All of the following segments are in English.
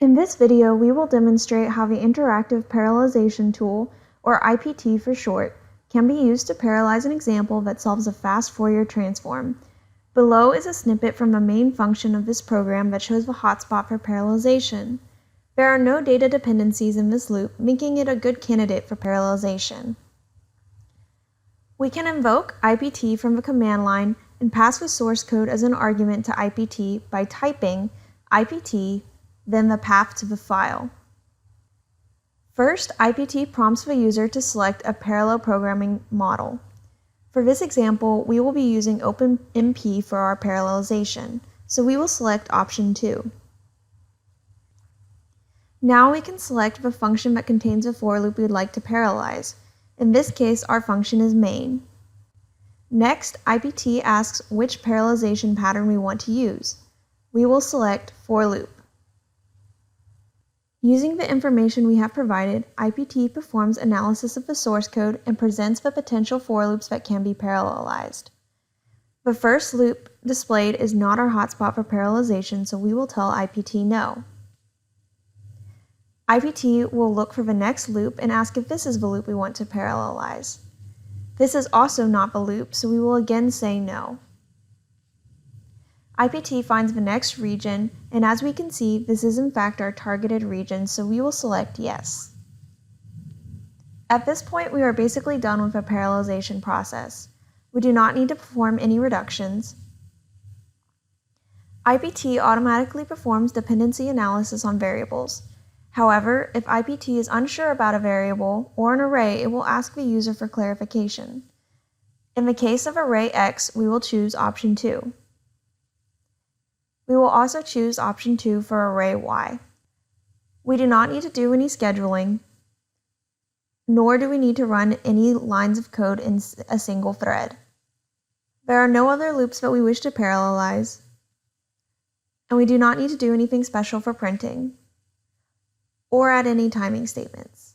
In this video, we will demonstrate how the Interactive Parallelization Tool, or IPT for short, can be used to parallelize an example that solves a fast Fourier transform. Below is a snippet from the main function of this program that shows the hotspot for parallelization. There are no data dependencies in this loop, making it a good candidate for parallelization. We can invoke IPT from the command line and pass the source code as an argument to IPT by typing IPT, then the path to the file. First, IPT prompts the user to select a parallel programming model. For this example, we will be using OpenMP for our parallelization, so we will select option 2. Now we can select the function that contains the for loop we'd like to parallelize. In this case, our function is main. Next, IPT asks which parallelization pattern we want to use. We will select for loop. Using the information we have provided, IPT performs analysis of the source code and presents the potential for loops that can be parallelized. The first loop displayed is not our hotspot for parallelization, so we will tell IPT no. IPT will look for the next loop and ask if this is the loop we want to parallelize. This is also not the loop, so we will again say no. IPT finds the next region, and as we can see, this is in fact our targeted region, so we will select yes. At this point, we are basically done with the parallelization process. We do not need to perform any reductions. IPT automatically performs dependency analysis on variables. However, if IPT is unsure about a variable or an array, it will ask the user for clarification. In the case of array X, we will choose option 2. We will also choose option 2 for array Y. We do not need to do any scheduling, nor do we need to run any lines of code in a single thread. There are no other loops that we wish to parallelize, and we do not need to do anything special for printing, or add any timing statements.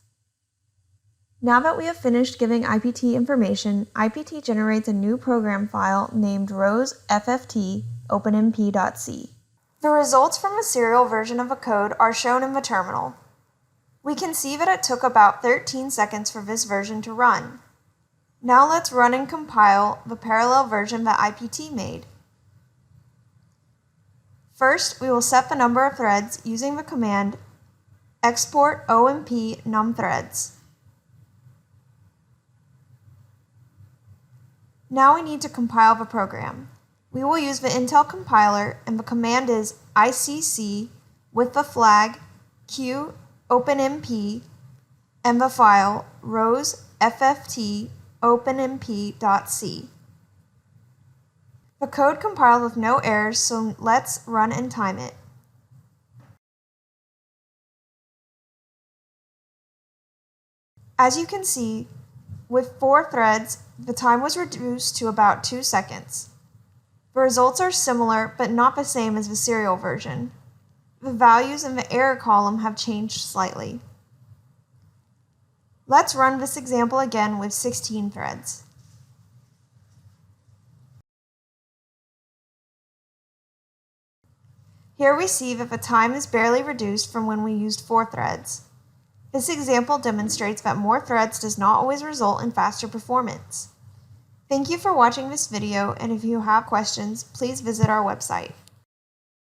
Now that we have finished giving IPT information, IPT generates a new program file named rowsfft OpenMP.c. The results from a serial version of a code are shown in the terminal. We can see that it took about 13 seconds for this version to run. Now let's run and compile the parallel version that IPT made. First, we will set the number of threads using the command export OMP numthreads. Now we need to compile the program. We will use the Intel compiler, and the command is ICC with the flag q openmp and the file rowsfft openmp.c. The code compiled with no errors, so let's run and time it. As you can see, with 4 threads, the time was reduced to about 2 seconds. The results are similar, but not the same as the serial version. The values in the error column have changed slightly. Let's run this example again with 16 threads. Here we see that the time is barely reduced from when we used 4 threads. This example demonstrates that more threads does not always result in faster performance. Thank you for watching this video, and if you have questions, please visit our website.